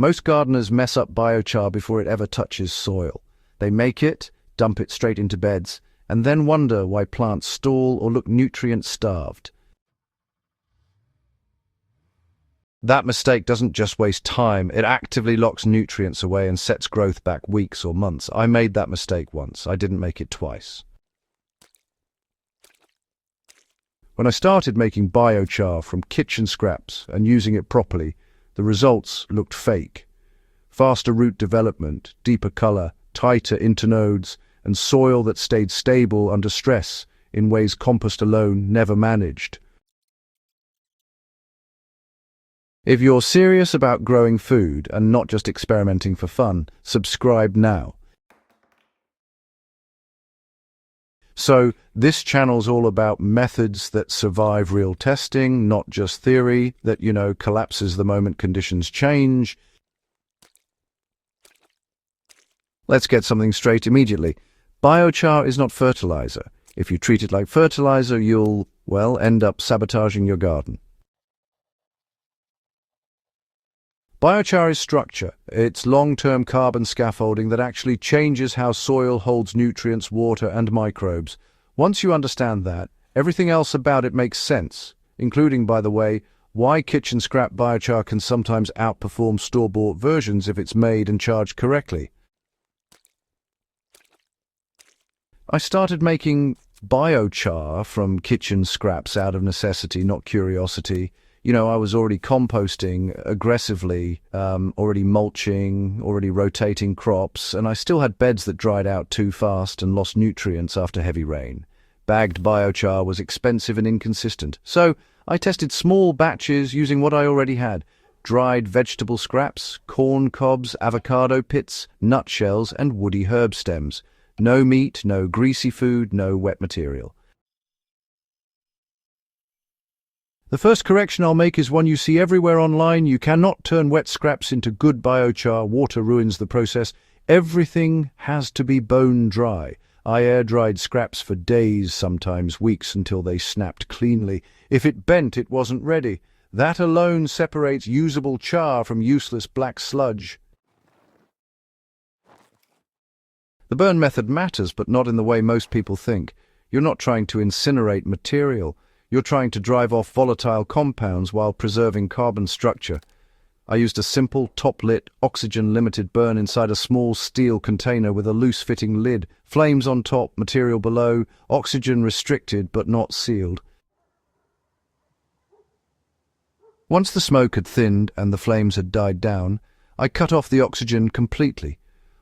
Most gardeners mess up biochar before it ever touches soil. They make it, dump it straight into beds, and then wonder why plants stall or look nutrient-starved. That mistake doesn't just waste time, it actively locks nutrients away and sets growth back weeks or months. I made that mistake once. I didn't make it twice. When I started making biochar from kitchen scraps and using it properly, the results looked fake. Faster root development, deeper color, tighter internodes, and soil that stayed stable under stress in ways compost alone never managed. If you're serious about growing food and not just experimenting for fun, subscribe now. So, this channel's all about methods that survive real testing, not just theory that, collapses the moment conditions change. Let's get something straight immediately. Biochar is not fertilizer. If you treat it like fertilizer, you'll, end up sabotaging your garden. Biochar is structure. It's long-term carbon scaffolding that actually changes how soil holds nutrients, water, and microbes. Once you understand that, everything else about it makes sense, including, by the way, why kitchen scrap biochar can sometimes outperform store-bought versions if it's made and charged correctly. I started making biochar from kitchen scraps out of necessity, not curiosity. I was already composting aggressively, already mulching, already rotating crops, and I still had beds that dried out too fast and lost nutrients after heavy rain. Bagged biochar was expensive and inconsistent, so I tested small batches using what I already had: dried vegetable scraps, corn cobs, avocado pits, nutshells, and woody herb stems. No meat, no greasy food, no wet material. The first correction I'll make is one you see everywhere online. You cannot turn wet scraps into good biochar. Water ruins the process. Everything has to be bone dry. I air-dried scraps for days, sometimes weeks, until they snapped cleanly. If it bent, it wasn't ready. That alone separates usable char from useless black sludge. The burn method matters, but not in the way most people think. You're not trying to incinerate material. You're trying to drive off volatile compounds while preserving carbon structure. I used a simple, top-lit, oxygen-limited burn inside a small steel container with a loose-fitting lid, flames on top, material below, oxygen restricted but not sealed. Once the smoke had thinned and the flames had died down, I cut off the oxygen completely.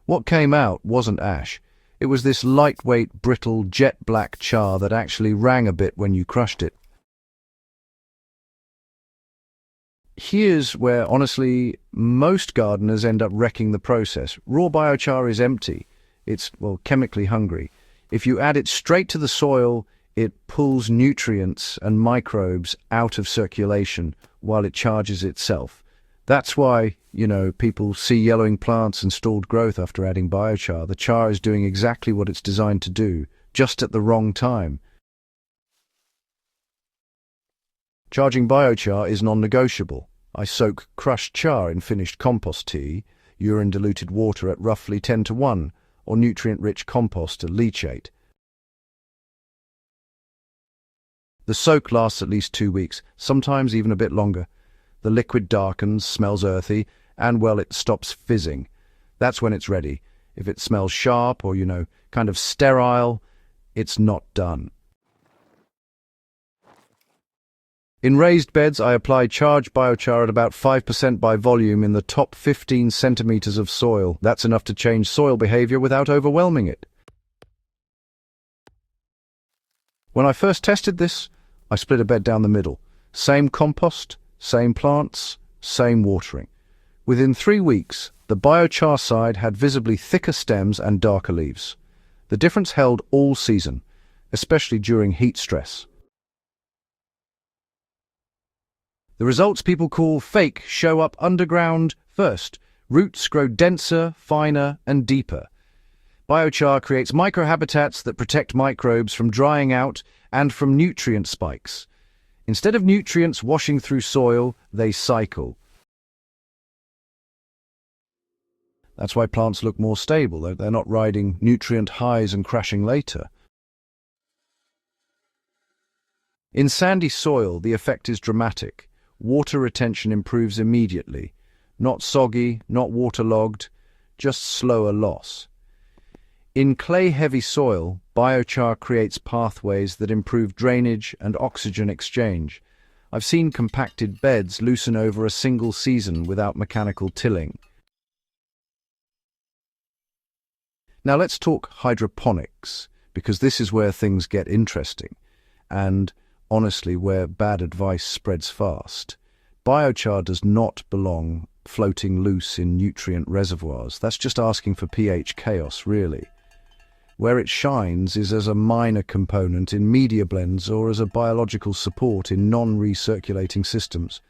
What came out wasn't ash. It was this lightweight, brittle, jet-black char that actually rang a bit when you crushed it. Here's where, honestly, most gardeners end up wrecking the process. Raw biochar is empty. It's, chemically hungry. If you add it straight to the soil, it pulls nutrients and microbes out of circulation while it charges itself. That's why, people see yellowing plants and stalled growth after adding biochar. The char is doing exactly what it's designed to do, just at the wrong time. Charging biochar is non-negotiable. I soak crushed char in finished compost tea, urine-diluted water at roughly 10:1, or nutrient-rich compost to leachate. The soak lasts at least 2 weeks, sometimes even a bit longer. The liquid darkens, smells earthy, and, it stops fizzing. That's when it's ready. If it smells sharp or, kind of sterile, it's not done. In raised beds, I apply charged biochar at about 5% by volume in the top 15 centimeters of soil. That's enough to change soil behavior without overwhelming it. When I first tested this, I split a bed down the middle. Same compost, same plants, same watering. Within 3 weeks, the biochar side had visibly thicker stems and darker leaves. The difference held all season, especially during heat stress. The results people call fake show up underground first. Roots grow denser, finer, and deeper. Biochar creates microhabitats that protect microbes from drying out and from nutrient spikes. Instead of nutrients washing through soil, they cycle. That's why plants look more stable. They're not riding nutrient highs and crashing later. In sandy soil, the effect is dramatic. Water retention improves immediately. Not soggy, not waterlogged, just slower loss. In clay-heavy soil, biochar creates pathways that improve drainage and oxygen exchange. I've seen compacted beds loosen over a single season without mechanical tilling. Now let's talk hydroponics, because this is where things get interesting, and honestly where bad advice spreads fast. Biochar does not belong floating loose in nutrient reservoirs. That's just asking for pH chaos, really. Where it shines is as a minor component in media blends or as a biological support in non-recirculating systems.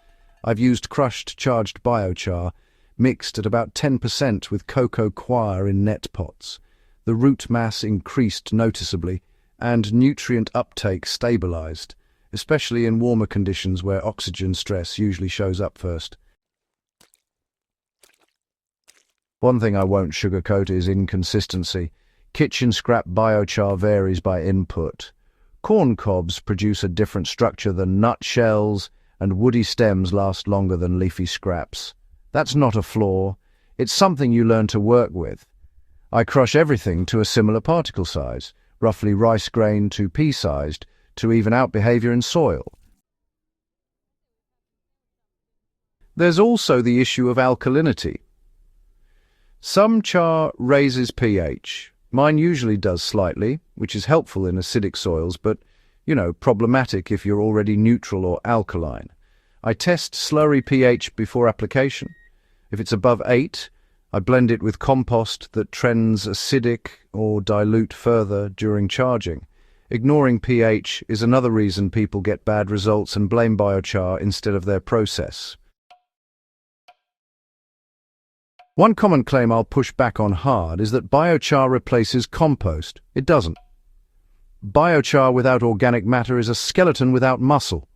I've used crushed charged biochar, mixed at about 10% with cocoa coir in net pots. The root mass increased noticeably, and nutrient uptake stabilized, especially in warmer conditions where oxygen stress usually shows up first. One thing I won't sugarcoat is inconsistency. Kitchen scrap biochar varies by input. Corn cobs produce a different structure than nutshells, and woody stems last longer than leafy scraps. That's not a flaw. It's something you learn to work with. I crush everything to a similar particle size, roughly rice grain to pea-sized, to even out behavior in soil. There's also the issue of alkalinity. Some char raises pH. Mine usually does slightly, which is helpful in acidic soils, but, problematic if you're already neutral or alkaline. I test slurry pH before application. If it's above 8, I blend it with compost that trends acidic or dilute further during charging. Ignoring pH is another reason people get bad results and blame biochar instead of their process. One common claim I'll push back on hard is that biochar replaces compost. It doesn't. Biochar without organic matter is a skeleton without muscle.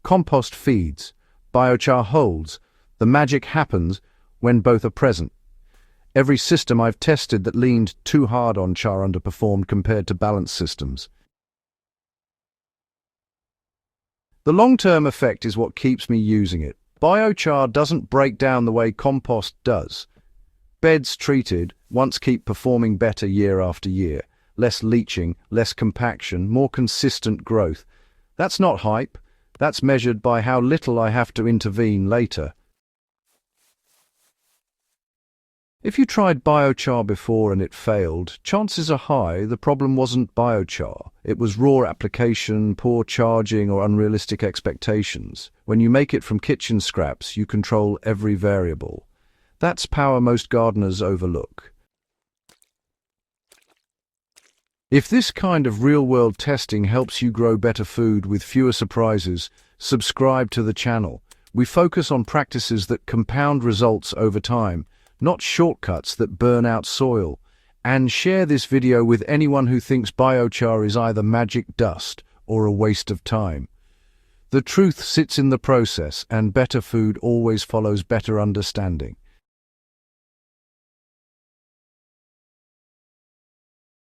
Compost feeds. Biochar holds. The magic happens when both are present. Every system I've tested that leaned too hard on char underperformed compared to balanced systems. The long-term effect is what keeps me using it. Biochar doesn't break down the way compost does. Beds treated once keep performing better year after year. Less leaching, less compaction, more consistent growth. That's not hype. That's measured by how little I have to intervene later. If you tried biochar before and it failed, chances are high the problem wasn't biochar. It was raw application, poor charging, or unrealistic expectations. When you make it from kitchen scraps, you control every variable. That's power most gardeners overlook. If this kind of real-world testing helps you grow better food with fewer surprises, subscribe to the channel. We focus on practices that compound results over time, not shortcuts that burn out soil. And share this video with anyone who thinks biochar is either magic dust or a waste of time. The truth sits in the process, and better food always follows better understanding.